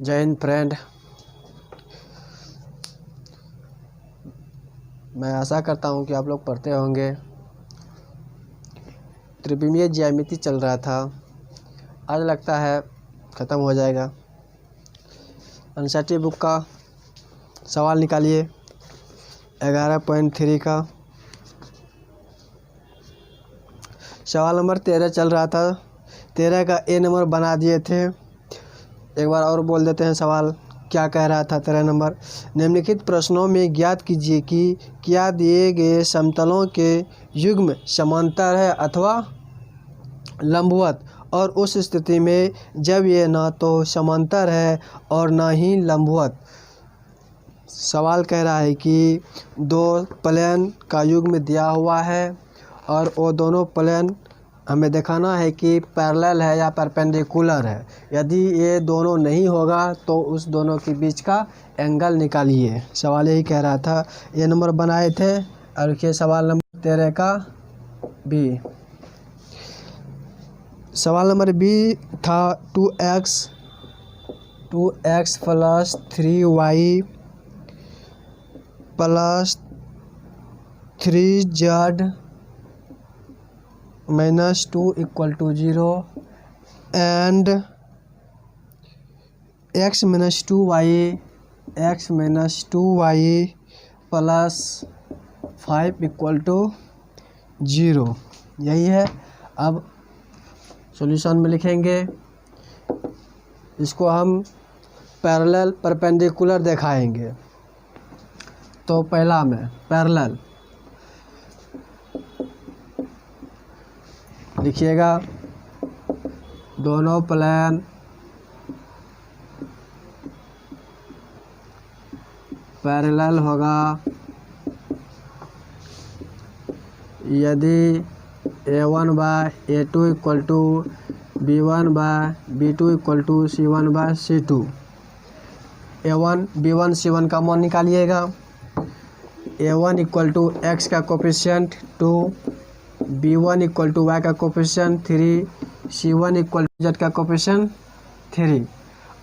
जय हिंद फ्रेंड। मैं आशा करता हूँ कि आप लोग पढ़ते होंगे। त्रिविमीय ज्यामिति चल रहा था, आज लगता है ख़त्म हो जाएगा। एनसीईआरटी बुक का सवाल निकालिए 11.3 का। सवाल नंबर 13 चल रहा था, 13 का ए नंबर बना दिए थे। एक बार और बोल देते हैं सवाल क्या कह रहा था। 13 नंबर, निम्नलिखित प्रश्नों में ज्ञात कीजिए कि क्या दिए गए समतलों के युग्म समांतर है अथवा लंबवत, और उस स्थिति में जब ये ना तो समांतर है और ना ही लंबवत। सवाल कह रहा है कि दो प्लेन का युग्म दिया हुआ है और वो दोनों प्लेन हमें दिखाना है कि पैरेलल है या परपेंडिकुलर है। यदि ये दोनों नहीं होगा तो उस दोनों के बीच का एंगल निकालिए। सवाल यही कह रहा था, ये नंबर बनाए थे। और देखिए सवाल नंबर 13 का बी। सवाल नंबर बी था 2x plus 3y plus 3z minus 2 equal to 0 and x minus 2y plus 5 equal to 0। यही है। अब सॉल्यूशन में लिखेंगे, इसको हम पैरेलल परपेंडिकुलर दिखाएंगे। तो पहला में पैरेलल लिखिएगा, दोनों प्लेन पैरेलल होगा यदि A1 by A2 equal to B1 by B2 equal to C1 by C2। A1 B1 C1 का मान निकालिएगा। A1 इक्वल टू x का coefficient 2, B1 equal to y का coefficient 3, C1 equal to z का coefficient 3।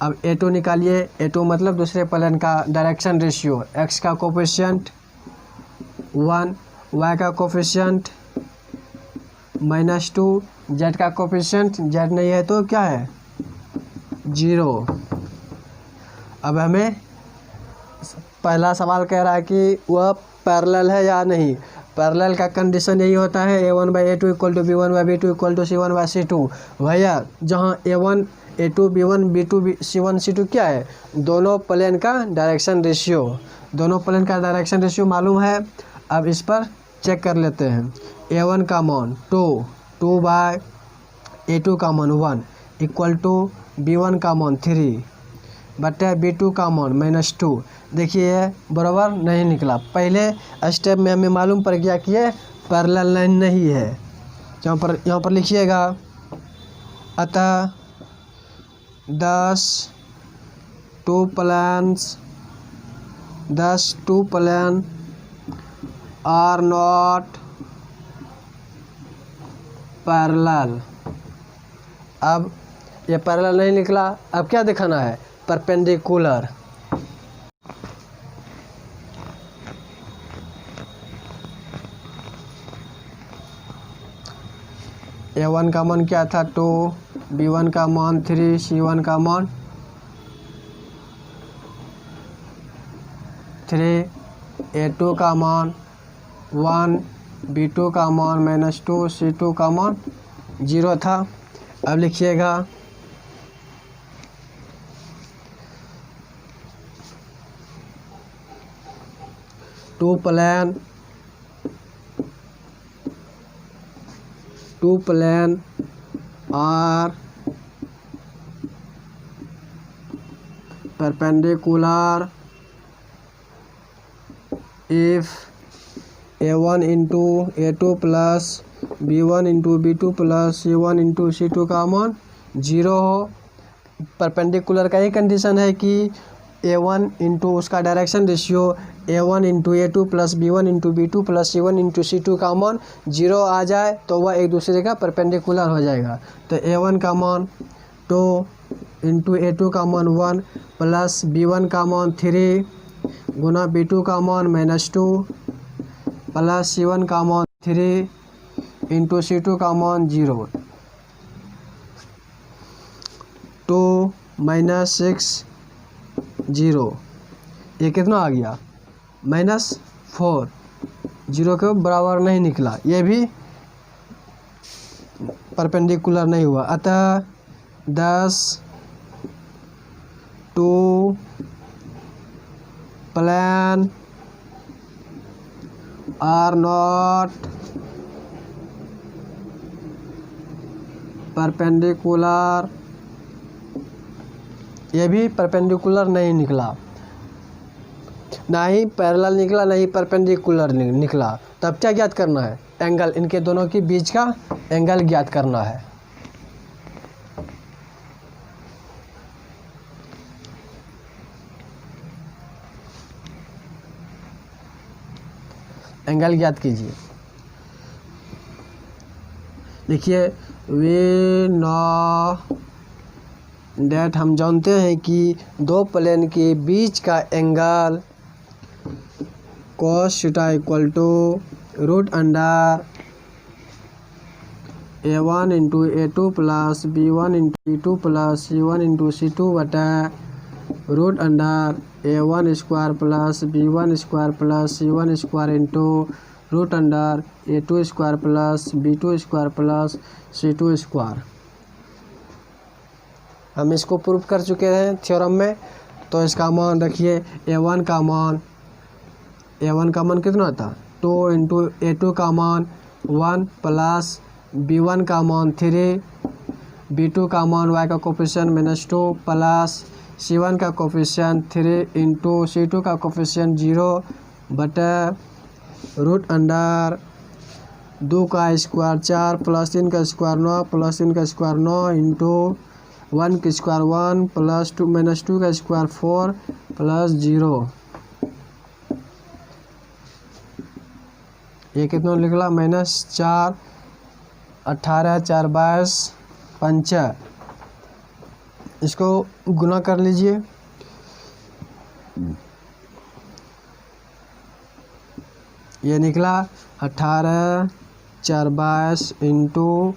अब A2 निकालिए। A2 मतलब दूसरे प्लेन का डायरेक्शन रेशियो। x का कोफिशिएंट 1, y का कोफिशिएंट -2, z का कोफिशिएंट z नहीं है तो क्या है 0। अब हमें पहला सवाल कह रहा है कि वह पैरेलल है या नहीं। पैरेलल का कंडीशन यही होता है, A1 by A2 equal to B1 by B2 equal to C1 by C2। भैया जहाँ A1 A2 B1 B2 C1 C2 क्या है, दोनों प्लेन का डायरेक्शन रेशियो। दोनों प्लेन का डायरेक्शन रेशियो मालूम है। अब इस पर चेक कर लेते हैं। A1 का मान 2 बाय A2 का मान 1 इक्वल टू B1 का मान 3 बटे B2 का मान -2। देखिए बराबर नहीं निकला। पहले स्टेप में हमें मालूम पड़ गया कि ये पैरेलल लाइन नहीं है। यहाँ पर लिखिएगा, अतः 10 two plane are not parallel. अब ये पैरेलल नहीं निकला, अब क्या दिखाना है, परपेंडिकुलर। A1 का मान क्या था 2, B1 का मान 3, C1 का मान 3, A2 का मान 1, B2 का मान -2, C2 का मान 0 था। अब लिखिएगा, two plane are perpendicular if A1 into A2 plus B1 into B2 plus C1 into C2 का मान 0 हो। परपेंडिकुलर का ये कंडीशन है कि A1 इंटू उसका direction ratio A1 into A2 plus B1 into B2 plus C1 into C2 का मान 0 आ जाए तो वह एक दूसरे का परपेंडिकुलर हो जाएगा। तो A1 का मान 2 इंटू ए टू का मान 1 प्लस बी वन का मान 3 गुना बी टू का मान -2 प्लस सी वन का मान 3 इंटू सी टू का मान 0। 2 -6 0, ये कितना आ गया -4, 0 के बराबर नहीं निकला, ये भी परपेंडिकुलर नहीं हुआ। अतः 10 2 प्लेन आर नॉट परपेंडिकुलर, ये भी परपेंडिकुलर नहीं निकला, ना ही पैरेलल निकला, ना ही परपेंडिकुलर निकला। तब क्या ज्ञात करना है? एंगल, इनके दोनों के बीच का एंगल ज्ञात करना है। एंगल ज्ञात कीजिए। देखिए वी नो डेट, हम जानते हैं कि दो प्लेन के बीच का angle cos theta equal to √under a1 into a2 plus b1 into b2 plus c1 into c2 बटा √under a1 square plus b1 square plus c1 square into √under a2 square plus b2 square plus c2 square. हम इसको proof कर चुके हैं theorem में। तो इसका मान रखिए, a1 का मान कितना था 2 इंटू a2 का मान 1 प्लस b1 का मान 3, b2 का मान y का कोफिशिएंट -2 प्लस c1 का कोफिशिएंट 3 इंटू c2 का कोफिशिएंट 0 बटा √अंडर 2 का स्क्वायर 4 प्लस 3 का स्क्वायर 9 प्लस 3 का स्क्वायर 9 इंटू 1 का स्क्वायर 1 प्लस -2 का स्क्वायर 4 प्लस 0। ये कितना निकला -4, 18 4 22 5। इसको गुना कर लीजिए। ये निकला 18 4 22 इंटू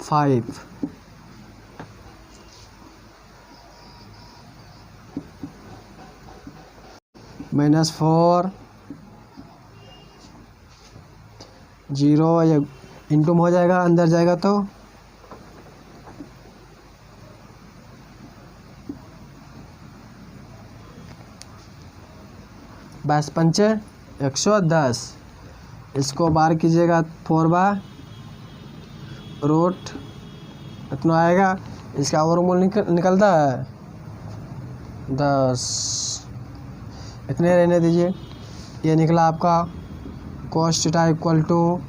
5 -4 0, ये इंटू में हो जाएगा, अंदर जाएगा तो 22 पंचे 110। इसको बार कीजिएगा 4/√ इतना आएगा। इसका वर्गमूल निकलता है 10, इतने रहने दीजिए। ये निकला आपका cos थीटा इक्वल टू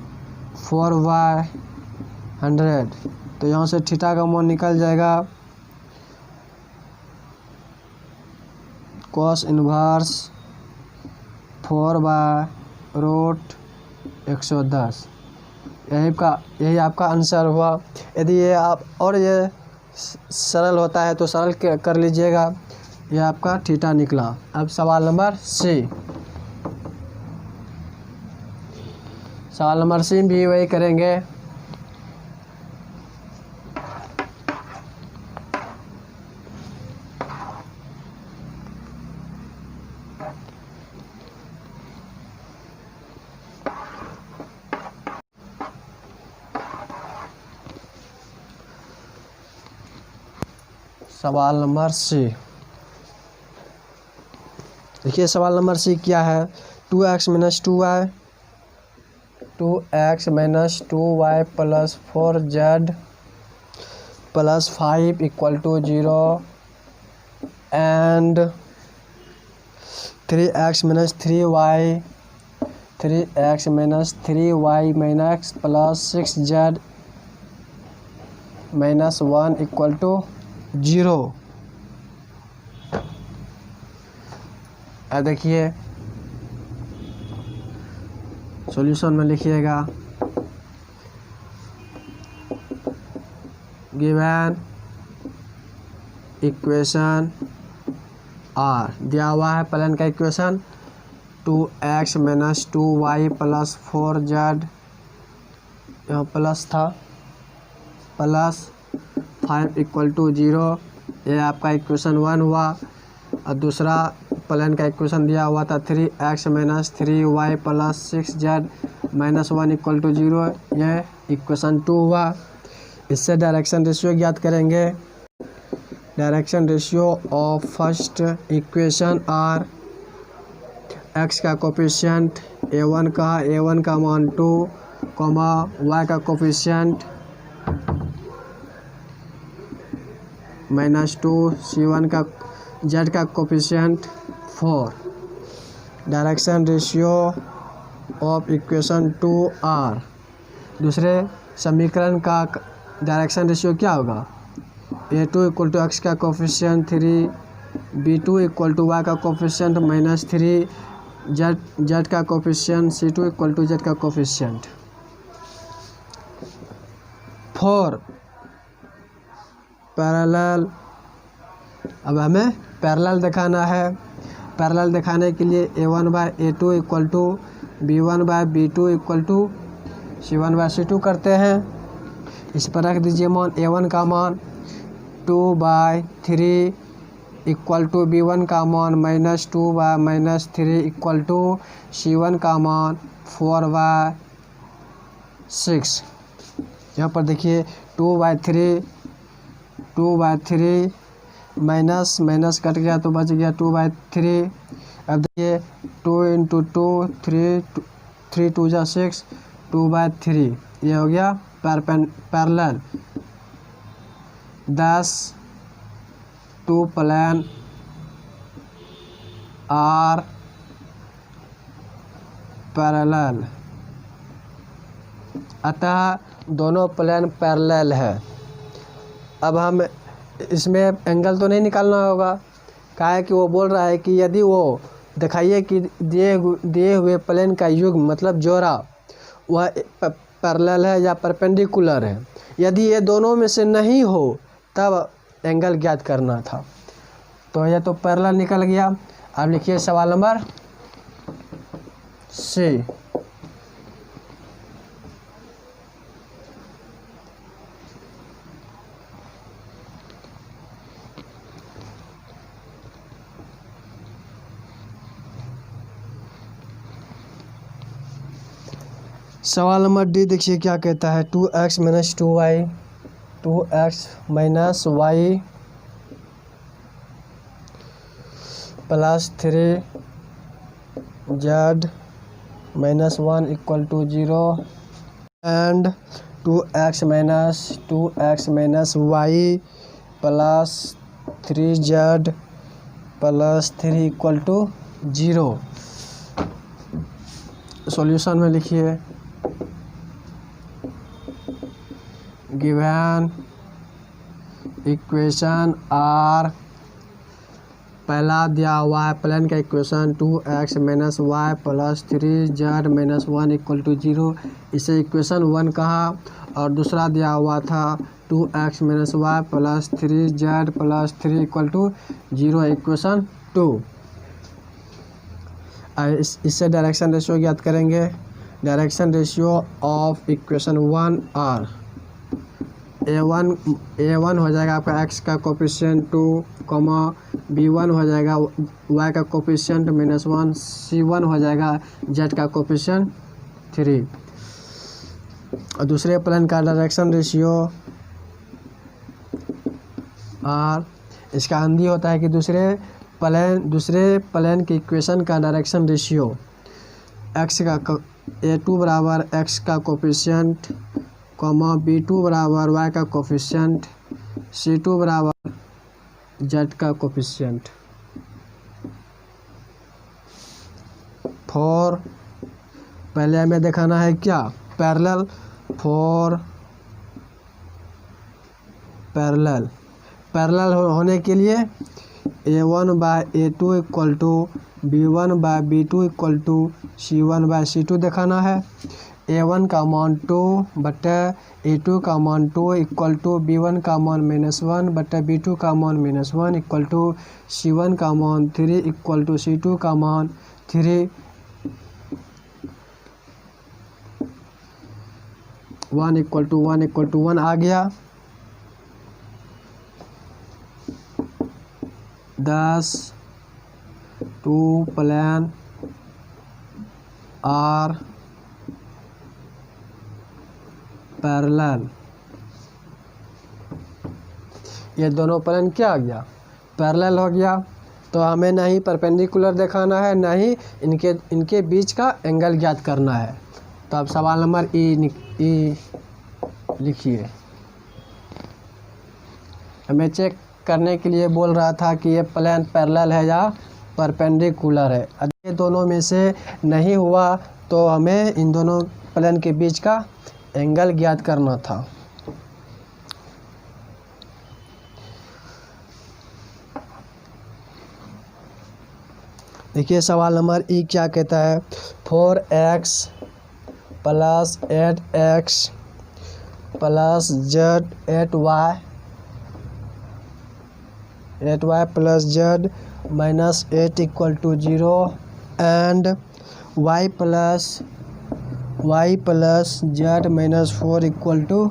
4/100। तो यहाँ से थीटा का मान निकल जाएगा cos इनवर्स 4/√110। यही आपका आंसर हुआ। यदि ये आप और ये सरल होता है तो सरल कर लीजिएगा। ये आपका थीटा निकला। अब सवाल नंबर सी। सवाल नंबर सी भी वही करेंगे। सवाल नंबर सी, देखिए सवाल नंबर सी क्या है। 2x - 2y 2x - 2y plus 4z plus 5 equal to 0 and 3x - 3y 3x - 3y minus plus 6z -1 equal to 0। देखिए सॉल्यूशन में लिखिएगा गिवन इक्वेशन आर दिया हुआ है प्लेन का equation 2x minus 2y plus 4z, यहाँ प्लस था, plus 5 equal to 0, ये आपका इक्वेशन 1 हुआ। और दूसरा प्लेन का इक्वेशन दिया हुआ था 3x minus 3y plus 6z minus 1 equal to 0, ये इक्वेशन 2 हुआ। इससे डायरेक्शन रेशियो ज्ञात करेंगे। Direction ratio of first equation are x का कोफिशिएंट a1 का मान 2, y का कोफिशिएंट -2, c1 का z का coefficient 4। Direction ratio of equation 2 are, दूसरे समीकरण का डायरेक्शन रेशियो क्या होगा? a2 इक्वल टू एक्स का coefficient 3, b2 equal to Y का कोफिशिएंट -3, z का coefficient c2 equal to z का कोफिशिएंट 4। पैरेलल, अब हमें पैरेलल दिखाना है। पैरेलल दिखाने के लिए a1 by a2 equal to b1 by b2 equal to c1 by c2 करते हैं। इस पर रख दीजिए मान a1 का मान 2/3 इक्वल टू b1 का मान -2/-3 इक्वल टू c1 का मान 4/6। यहाँ पर देखिए 2/3 माइनस कट गया तो बच गया 2/3। अब देखिए 2 × 2 3 2 जा 6, 2/3 ये हो गया पैरेलल। 10 2 प्लेन आर पैरेलल, अतः दोनों प्लेन पैरेलल है। अब हम इसमें एंगल तो नहीं निकालना होगा, क्या है कि वो बोल रहा है कि यदि वो दिखाइए कि दिए हुए प्लेन का युग्म मतलब जोड़ा वह पैरेलल है या परपेंडिकुलर है। यदि ये दोनों में से नहीं हो तब एंगल ज्ञात करना था। तो यह तो पैरेलल निकल गया। अब लिखिए सवाल नंबर सी। सवाल नंबर डी देखिए क्या कहता है। 2x minus 2y plus 3z minus 1 equal to 0 and 2x minus y plus 3z plus 3 equal to 0। Solution में लिखिए गिवन इक्वेशन आर, पहला दिया हुआ है प्लेन का equation 2x minus y plus 3z minus 1 equal to 0, इसे equation 1 कहा। और दूसरा दिया हुआ था 2x minus y plus 3z plus 3 equal to 0, equation 2। इससे डायरेक्शन रेशियो ज्ञात करेंगे। Direction ratio of equation 1 are, a1 हो जाएगा आपका x का कोफिशिएंट 2, b1 हो जाएगा y का कोफिशिएंट -1, c1 हो जाएगा z का कोफिशिएंट 3। और दूसरे प्लेन का डायरेक्शन रेशियो आर, इसका हिंदी होता है कि दूसरे प्लेन के इक्वेशन का डायरेक्शन रेशियो x का a2 बराबर x का कोफिशिएंट, b2 बराबर y का कोफिशिएंट, c2 बराबर z का कोफिशिएंट 4। पहले हमें दिखाना है क्या पैरेलल। 4 पैरेलल होने के लिए A1/A2 equal to B1/B2 equal to C1/C2 दिखाना है। A1 का मान 2 बटे A2 का मान 2 इक्वल टू B1 का मान -1 बटे B2 का मान -1 इक्वल टू C1 का मान 3 इक्वल टू C2 का मान 3 1 इक्वल टू 1 आ गया। 10 2 प्लेन आर पैरेलल, ये दोनों प्लेन क्या आ गया, पैरेलल हो गया। तो हमें ना ही परपेंडिकुलर दिखाना है, ना ही इनके बीच का एंगल ज्ञात करना है। तो अब सवाल नंबर ई लिखिए। हमें चेक करने के लिए बोल रहा था कि ये प्लेन पैरेलल है या परपेंडिकुलर है। अगर ये दोनों में से नहीं हुआ तो हमें इन दोनों प्लेन के बीच का एंगल ज्ञात करना था। देखिए सवाल नंबर ई क्या कहता है, 4x plus 8x plus z 8y plus z minus 8 equal to 0 and y plus z minus 4 equal to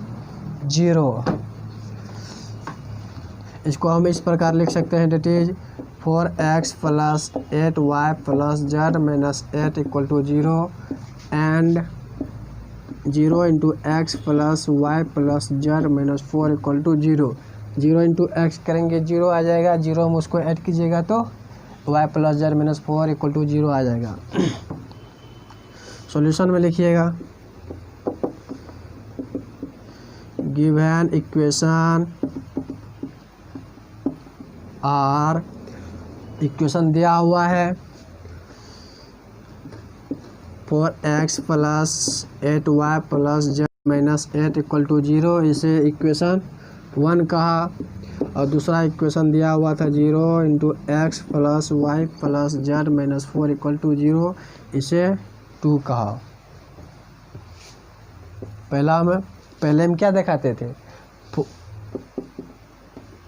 0। इसको हम इस प्रकार लिख सकते हैं, that is 4x plus 8y plus z minus 8 equal to 0 and 0 into x plus Y plus z minus 4 equal to 0। 0 into X करेंगे 0 आ जाएगा, 0 में उसको ऐड कीजिएगा तो y plus z minus 4 equal to 0 आ जाएगा। सॉल्यूशन में लिखिएगा, गिवन इक्वेशन आर, इक्वेशन दिया हुआ है 4x plus 8y plus z minus 8 equal to 0, इसे इक्वेशन 1 कहा। और दूसरा इक्वेशन दिया हुआ था 0 into x plus Y plus z minus 4 equal to 0, इसे 2 कहा। पहले हम क्या दिखाते थे,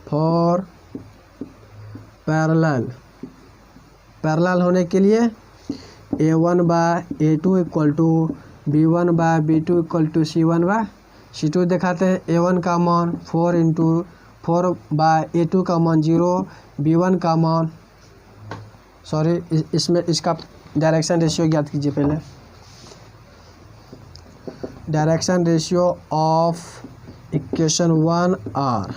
4 पैरेलल होने के लिए A1/A2 equal to B1/B2 equal to C1/C2 दिखाते हैं। A1 का मान 4/A2 का मान 0, B1 का मान इसमें इसका डायरेक्शन रेशियो ज्ञात कीजिए। पहले direction ratio of equation 1 are,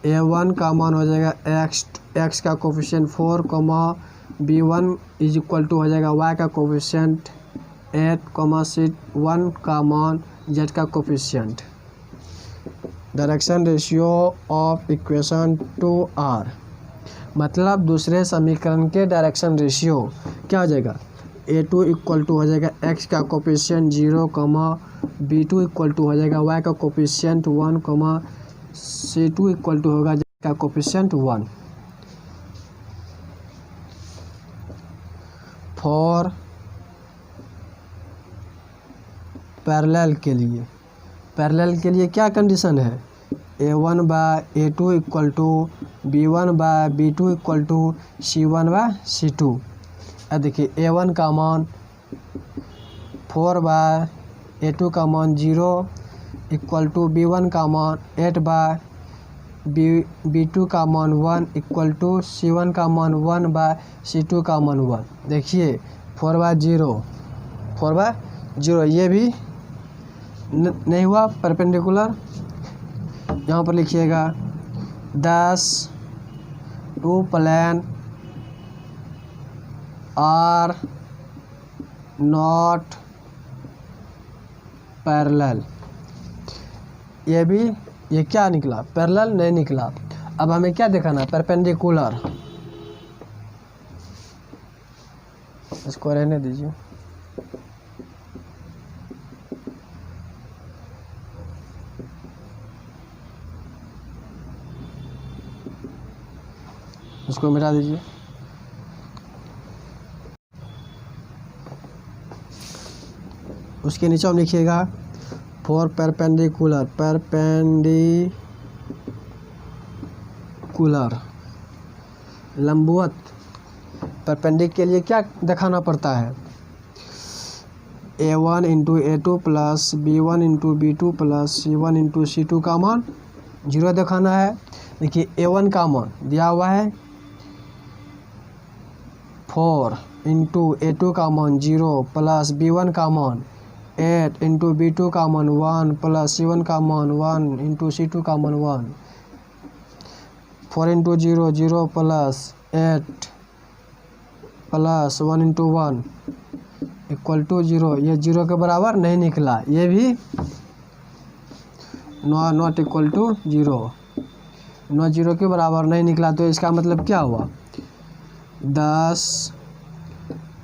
A1 का मान हो जाएगा x का coefficient 4, B1 is equal to हो जाएगा y का कोफिशिएंट 8, C1 का मान z का coefficient. Direction ratio of equation 2r, मतलब दूसरे समीकरण के डायरेक्शन रेशियो क्या हो जाएगा, A2 इक्वल टू हो जाएगा x का कोफिशिएंट 0, B2 इक्वल टू हो जाएगा y का कोफिशिएंट 1, C2 इक्वल टू होगा z का कोफिशिएंट 1। फॉर पैरेलल के लिए क्या कंडीशन है, A1/A2 equal to B1/B2 equal to C1/C2। अब देखिए A1 का मान 4/A2 का मान 0 इक्वल टू B1 का मान 8/B2 का मान 1 इक्वल टू C1 का मान 1/C2 का मान 1। देखिए 4/0 ये भी नहीं हुआ परपेंडिकुलर। यहाँ पर लिखिएगा 10 2 प्लेन आर नॉट पैरेलल, ये क्या निकला, पैरेलल नहीं निकला। अब हमें क्या दिखाना है, परपेंडिकुलर। इसको रहने दीजिए। उसको मिटा दीजिए। उसके नीचे हम लिखिएगा फॉर परपेंडिकुलर लंबवत परपेंडिक के लिए क्या दिखाना पड़ता है, A1 into A2 plus B1 into B2 plus C1 into C2 का मान 0 दिखाना है। देखिए A1 का मान दिया हुआ है 4 इंटू A2 का मान 0 प्लस B1 का मान 8 इंटू B2 का मान 1 प्लस C1 का मान 1 इंटू C2 का मान 1। 4 into 0 0 plus 8 plus 1 into 1 equal to 0। ये 0 के बराबर नहीं निकला, ये भी नॉट इक्वल टू 0, 0 के बराबर नहीं निकला। तो इसका मतलब क्या हुआ, 10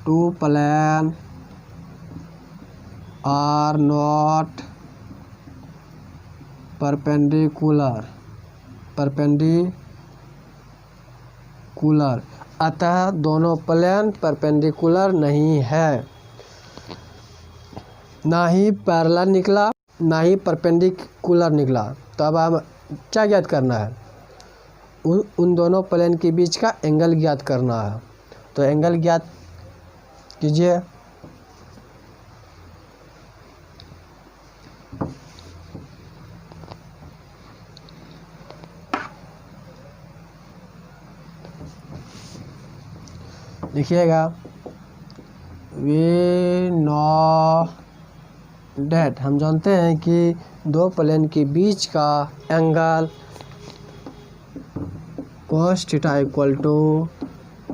2 प्लेन आर नॉट परपेंडिकुलर, अतः दोनों प्लेन परपेंडिकुलर नहीं है। ना ही पैरेलल निकला ना ही परपेंडिकुलर निकला। तो अब हम क्या ज्ञात करना है, उन दोनों प्लेन के बीच का एंगल ज्ञात करना है। तो एंगल ज्ञात कीजिए। लिखिएगा वी नो डेट, हम जानते हैं कि दो प्लेन के बीच का angle cos theta equal to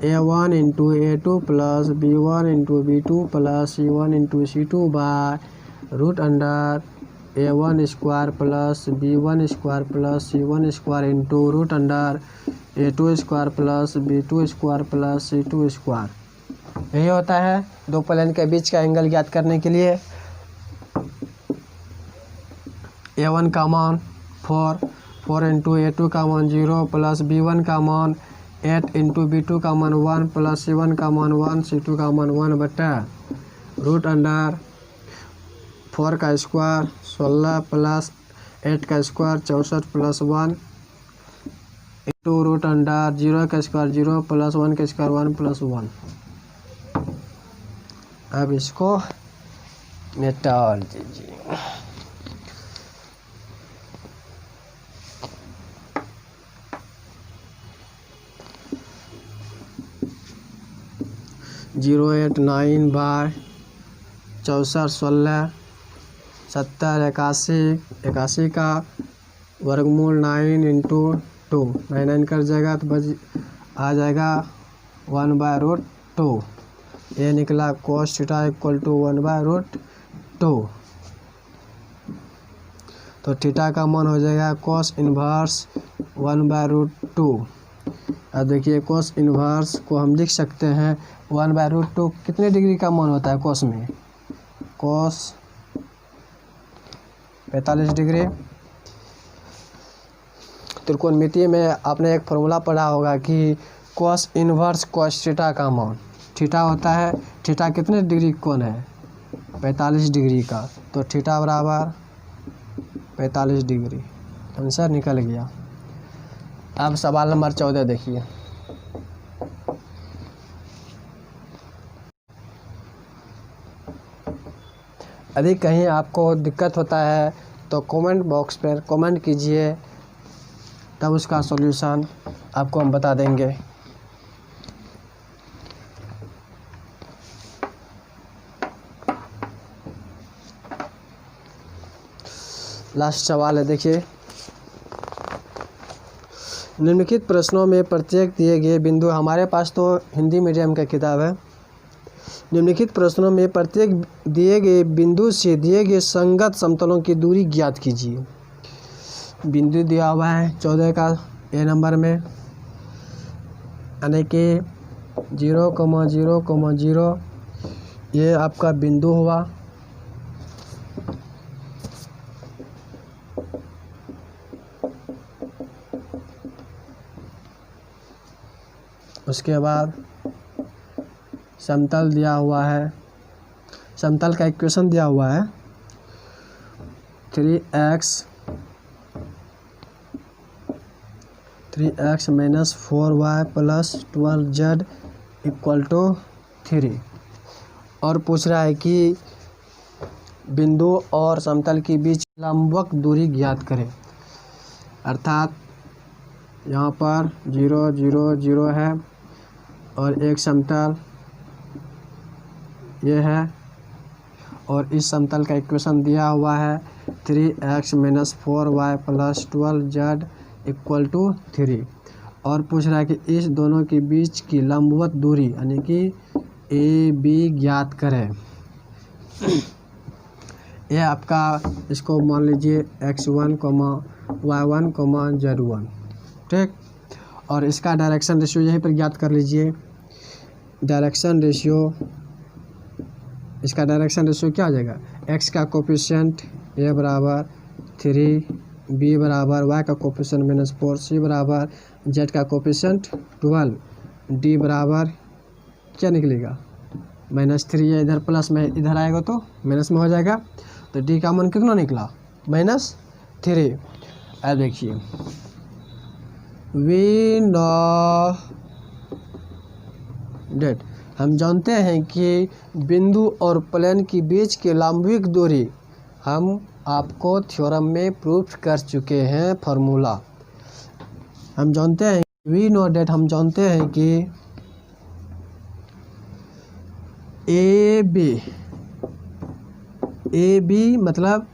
A1 into A2 plus B1 into B2 plus C1 into C2 by root under A1 square plus B1 square plus C1 square into root under A2 square plus B2 square plus C2 square. यही होता है दो plane के बीच का angle ज्ञात करने के लिए। A1 का मान 4 इंटू A2 का मान 0 प्लस B1 का मान 8 इंटू B2 का मान 1 प्लस C1 का मान 1 C2 का मान 1 बटा रूट अंडर 4 का स्क्वायर 16 प्लस 8 का square 64 plus 1 into root under 0 का स्क्वायर 0 प्लस 1 का स्क्वायर 1 प्लस 1। अब इसको निकाल दीजिए। जीरो 8 9 बाय 64 16 70 81 का वर्गमूल 9 इंटू 2 9 कर जाएगा तो बच आ जाएगा 1 बाय रूट 2। ये निकला cos theta equal to 1 by root 2। तो थीटा का मान हो जाएगा cos इनवर्स 1 बाय रूट 2। अब देखिए cos इनवर्स को हम लिख सकते हैं 1 बाय रूट 2 कितने डिग्री का मान होता है cos में, cos 45 डिग्री। त्रिकोणमिति में आपने एक फॉर्मूला पढ़ा होगा कि cos इनवर्स cos थीटा का मान, थीटा होता है, थीटा कितने डिग्री कोण है 45 डिग्री का, तो थीटा बराबर 45 डिग्री। आंसर निकल गया। अब सवाल नंबर 14 देखिए। यदि कहीं आपको दिक्कत होता है तो कमेंट बॉक्स पर कमेंट कीजिए, तब उसका सॉल्यूशन आपको हम बता देंगे। लास्ट सवाल है, देखिए निम्नलिखित प्रश्नों में प्रत्येक दिए गए बिंदु, हमारे पास तो हिंदी मीडियम का किताब है। निम्नलिखित प्रश्नों में प्रत्येक दिए गए बिंदु से दिए गए संगत समतलों की दूरी ज्ञात कीजिए। बिंदु दिया हुआ है 14 का ए नंबर में, यानी कि 0,0,0 ये आपका बिंदु हुआ। उसके बाद समतल दिया हुआ है, समतल का इक्वेशन दिया हुआ है 3x minus 4y plus 12z equal to 3 और पूछ रहा है कि बिंदु और समतल के बीच लंबवत दूरी ज्ञात करें। अर्थात यहाँ पर 0 0 0 है और एक समतल ये है और इस समतल का इक्वेशन दिया हुआ है 3x minus 4y plus 12z equal to 3 और पूछ रहा है कि इस दोनों के बीच की लंबवत दूरी यानी कि AB ज्ञात करें। यह आपका, इसको मान लीजिए x1, y1, z1, ठीक। और इसका डायरेक्शन रेशियो यहीं पर ज्ञात कर लीजिए। डायरेक्शन रेशियो, इसका डायरेक्शन रेशियो क्या हो जाएगा, x का कोफिशिएंट a बराबर 3, b बराबर y का कोफिशिएंट -4, c बराबर z का कोफिशिएंट 12, d बराबर क्या निकलेगा -3 है, इधर प्लस में इधर आएगा तो माइनस में हो जाएगा। तो d का मान कितना निकला -3। अब देखिए वी नो डेट, हम जानते हैं कि बिंदु और प्लेन के बीच की लंबवत दूरी हम आपको थ्योरम में प्रूफ कर चुके हैं। फार्मूला हम जानते हैं, वी नो डेट हम जानते हैं कि ए बी मतलब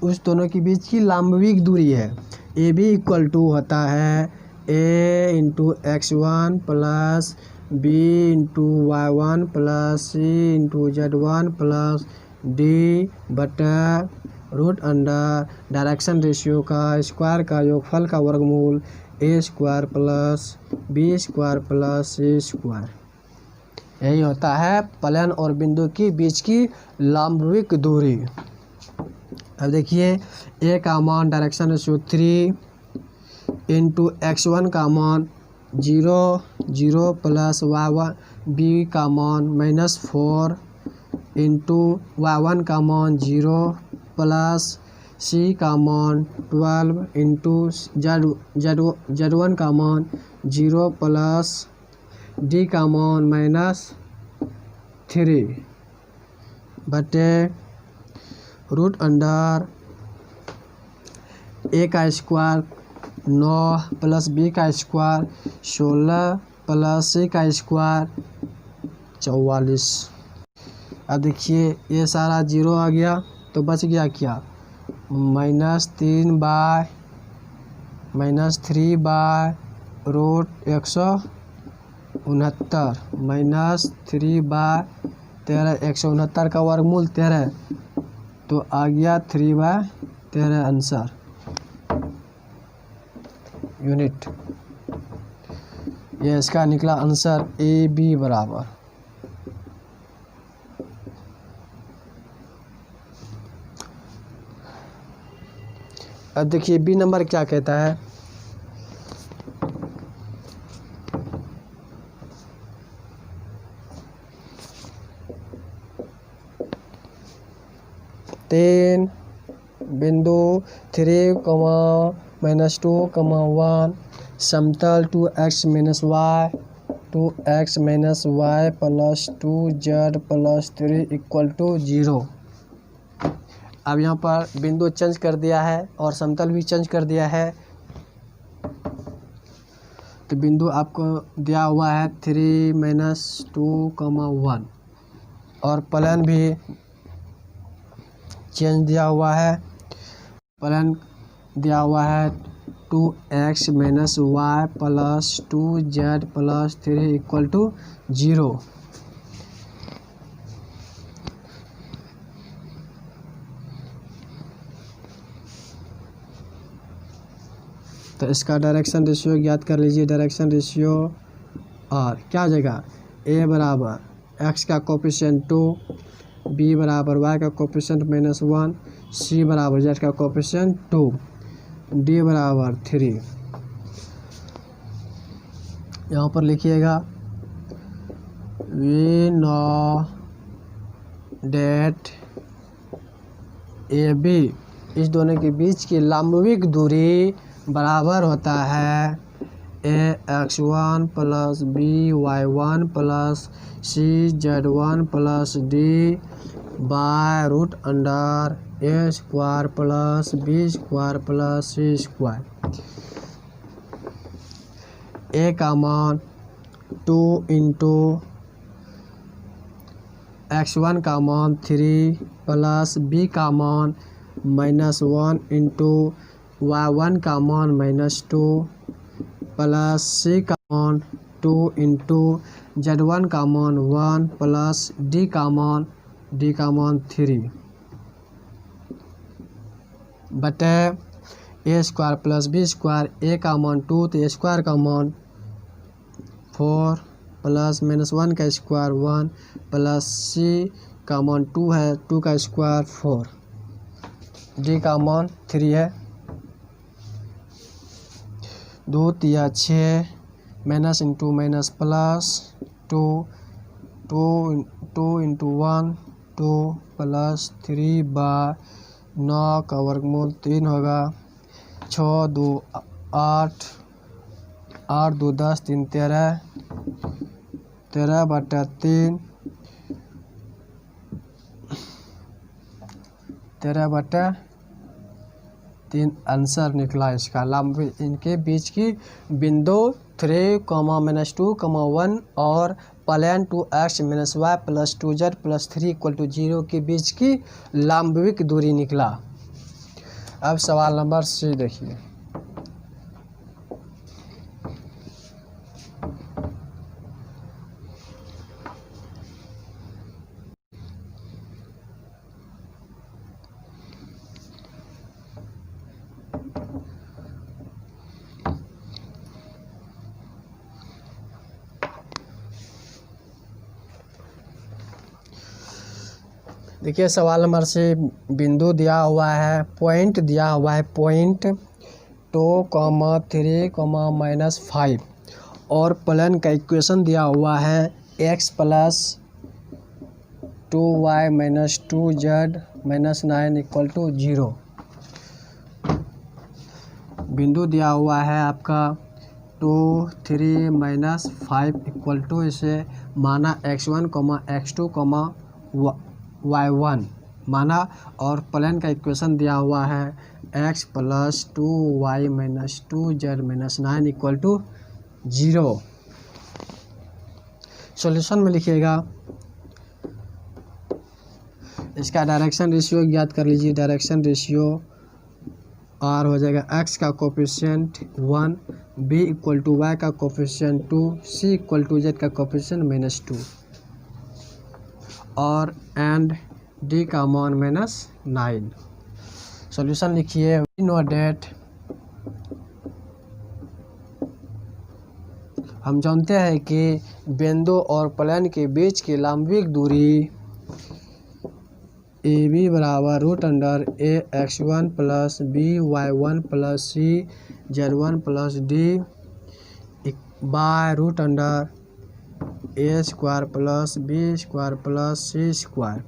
उस दोनों के बीच की लंबवत दूरी है। ए बी इक्वल टू होता है a into x1 plus b into y1 plus c into z1 plus d बटा रूट अंडर डायरेक्शन रेशियो का स्क्वायर का योगफल का वर्गमूल a square plus b square plus c square. यही होता है प्लेन और बिंदु के बीच की लंबवत दूरी। अब देखिए a का मान डायरेक्शन रेशियो 3 इंटू x1 का मान 0 0 प्लस y1, b का मान -4 इंटू y1 का मान 0 प्लस c का मान 12 इंटू z1 का मान 0 प्लस d का मान -3 बटे रूट अंडर a का स्क्वायर 9 प्लस b का स्क्वायर 16 प्लस c का स्क्वायर 44। अब देखिए ये सारा 0 आ गया तो बच गया क्या, -3 बाय -3 बाय रूट 169 -3 बाय 13, 169 का वर्गमूल 13 तो आ गया 3/13 आंसर यूनिट। ये इसका निकला आंसर AB बराबर। अब देखिए बी नंबर क्या कहता है, तीन बिंदु 3, -2, 1 समतल 2x minus y plus 2z plus 3 equal to 0। अब यहाँ पर बिंदु चेंज कर दिया है और समतल भी चेंज कर दिया है। तो बिंदु आपको दिया हुआ है 3 -2, 1 और प्लेन भी चेंज दिया हुआ है। प्लेन दिया हुआ है 2x minus y plus 2z plus 3 equal to 0। तो इसका डायरेक्शन रेशियो ज्ञात कर लीजिए। डायरेक्शन रेशियो और क्या आ जाएगा, a बराबर x का कोफिशिएंट 2, b बराबर y का कोफिशिएंट -1, c बराबर z का कोफिशिएंट 2, d बराबर 3। यहाँ पर लिखिएगा we know that a b, इस दोनों के बीच की लंबविक दूरी बराबर होता है ax1 plus by1 plus cz1 plus D by root under A square plus B square plus C square. A का मान 2 इंटू x1 का मान 3 प्लस बी का मान -1 इंटू y1 का मान -2 प्लस सी का मान 2 इंटू z1 का मान 1 प्लस डी का मान 3 बटे ए square plus B square. A का मान 2 तो ए स्क्वायर का मान 4 प्लस -1 का स्क्वायर 1 प्लस सी का मान 2 है, 2 का स्क्वायर 4, डी का मान 3 है। 2 तिया 6 minus into minus plus 2 into 1 2 plus 3 by 9 का वर्गमूल 3 होगा। 6 2 8 8 2 10 3 13 13 बटा 3 13 बटा 3 आंसर निकला इसका। लंब इनके बीच की बिंदु 3, -2, 1 और plane 2x - y plus 2z plus 3 = 0 के बीच की लंबविक दूरी निकला। अब सवाल नंबर सी देखिए। देखिए सवाल नंबर से बिंदु दिया हुआ है, पॉइंट दिया हुआ है, पॉइंट 2, 3, -5 और प्लेन का इक्वेशन दिया हुआ है x प्लस 2y - 2z -9 = 0। बिंदु दिया हुआ है आपका 2, 3, -5 = इसे माना x1, x2, y1 माना और प्लेन का इक्वेशन दिया हुआ है x plus 2y - 2z -9 = 0। Solution में लिखिएगा, इसका डायरेक्शन रेशियो ज्ञात कर लीजिए। डायरेक्शन रेशियो r हो जाएगा x का कोफिशिएंट 1, b = y का कोफिशिएंट 2, c = z का कोफिशिएंट -2 और एंड डी का मान -9। सॉल्यूशन लिखिए। वी नो डेट, हम जानते हैं कि बिंदु और प्लेन के बीच की लंबविक दूरी ए बी बराबर √a(x1 + b(y1 + c(z1 + d) by √a² + b² + c²।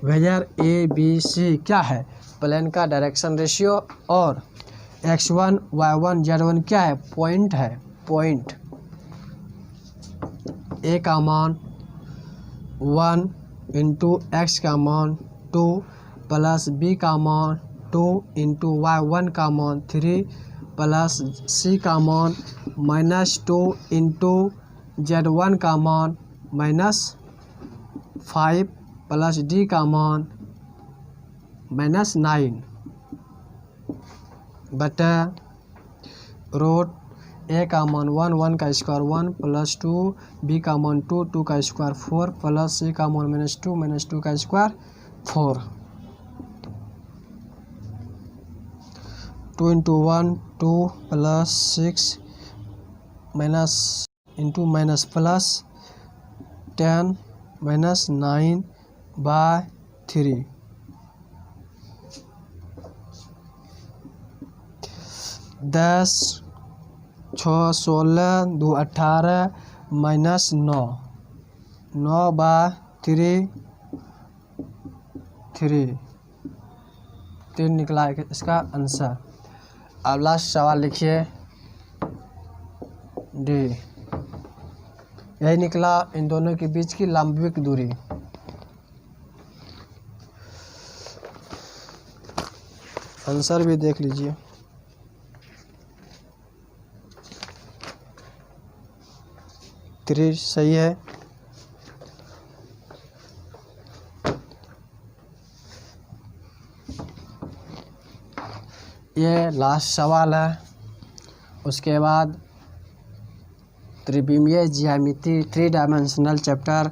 Where A B C क्या है? प्लेन का डायरेक्शन रेशियो और x1 y1 z1 क्या है? पॉइंट है। पॉइंट ए का मान 1 इंटू x का मान 2 प्लस b का मान 2 इंटू y1 का मान 3 प्लस c का मान -2 इंटू z1 का मान -5 प्लस d का मान -9 बटा रूट ए का मान 1 1 का स्क्वायर 1 प्लस 2 बी का मान 2 2 का स्क्वायर 4 प्लस सी का मान -2 का square 4। 2 into 1 2 plus 6 minus into minus plus 10 -9 by 3। 10 6 16 2 18 -9 9/3 3 निकला है इसका आंसर। अब लास्ट सवाल लिखिए डी। यही निकला इन दोनों के बीच की लंबविक दूरी। आंसर भी देख लीजिए। थ्री सही है। ये लास्ट सवाल है। उसके बाद त्रिविमीय ज्यामिति 3 डायमेंशनल चैप्टर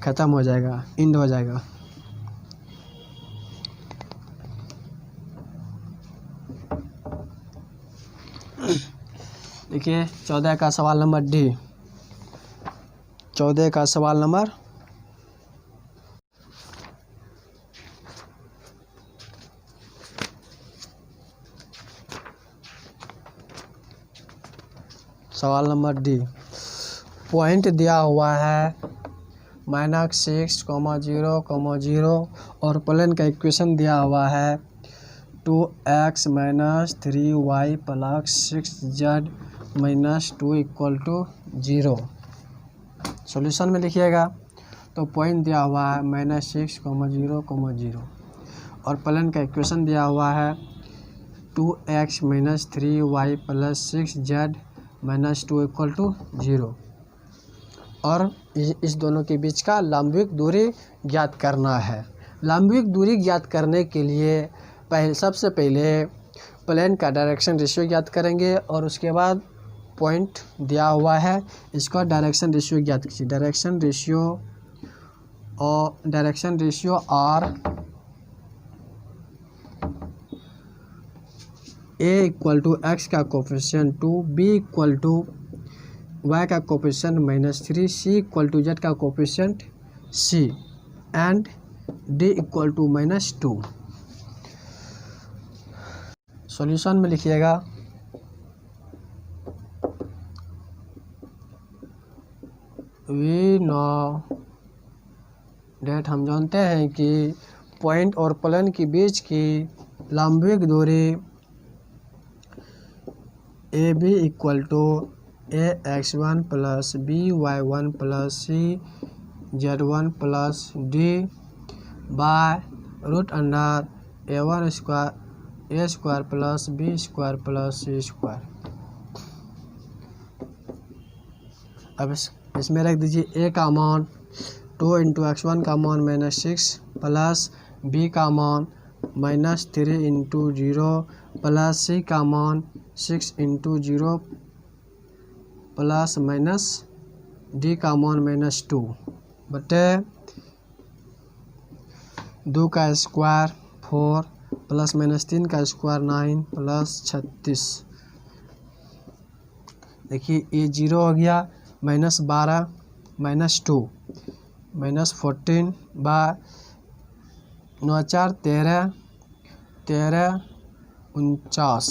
ख़त्म हो जाएगा, एंड हो जाएगा। देखिए 14 का सवाल नंबर डी। 14 का सवाल नंबर डी। पॉइंट दिया हुआ है -6, 0, और प्लेन का इक्वेशन दिया हुआ है 2x - 3y + 6z - 2 = 0। सॉल्यूशन में लिखिएगा तो पॉइंट दिया हुआ है -6, 0, 0, और प्लेन का इक्वेशन दिया हुआ है 2x - 3y + 6z - 2 = 0, और इस दोनों के बीच का लंबविक दूरी ज्ञात करना है। लंबविक दूरी ज्ञात करने के लिए सबसे पहले प्लेन का डायरेक्शन रेशियो ज्ञात करेंगे, और उसके बाद पॉइंट दिया हुआ है इसका डायरेक्शन रेशियो ज्ञात कीजिए। Direction ratio are A = x का कोफिशिएंट 2, B = y का कोफिशिएंट -3, C = z का coefficient C, and D = -2। Solution में लिखिएगा वी नो डेट। हम जानते हैं कि पॉइंट और प्लेन के बीच की लंबविक दूरी AB = ax1 + by1 + cz1 + d by √a1² + b² + c²। अब इसमें रख दीजिए a का मान 2 × x1 का मान -6 प्लस b का मान -3 × 0 प्लस c का मान 6 × 0 प्लस माइनस d का मान -2 बटे 2 का स्क्वायर 4 प्लस -3 का स्क्वायर 9 प्लस 36। देखिए ये 0 हो गया, -12 -2 -14 / 9 4 13 13 49।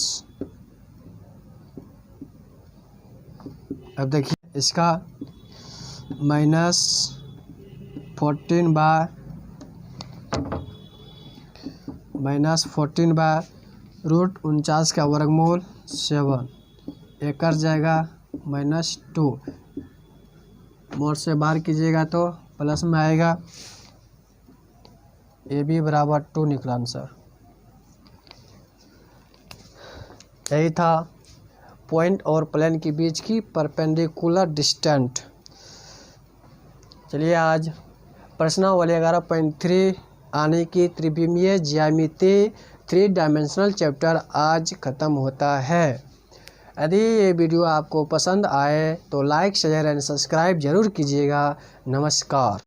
अब देखिए इसका -14 / √49 का वर्गमूल 7, एक कर जाएगा -2, मोड से बाहर कीजिएगा तो प्लस में आएगा। AB = 2 निकला आंसर। यही था पॉइंट और प्लेन के बीच की परपेंडिकुलर डिस्टेंस। चलिए आज प्रश्नावली 11.3 आने की त्रिविमीय ज्यामिति 3 डायमेंशनल चैप्टर आज ख़त्म होता है। यदि ये वीडियो आपको पसंद आए तो लाइक, शेयर एंड सब्सक्राइब जरूर कीजिएगा। नमस्कार।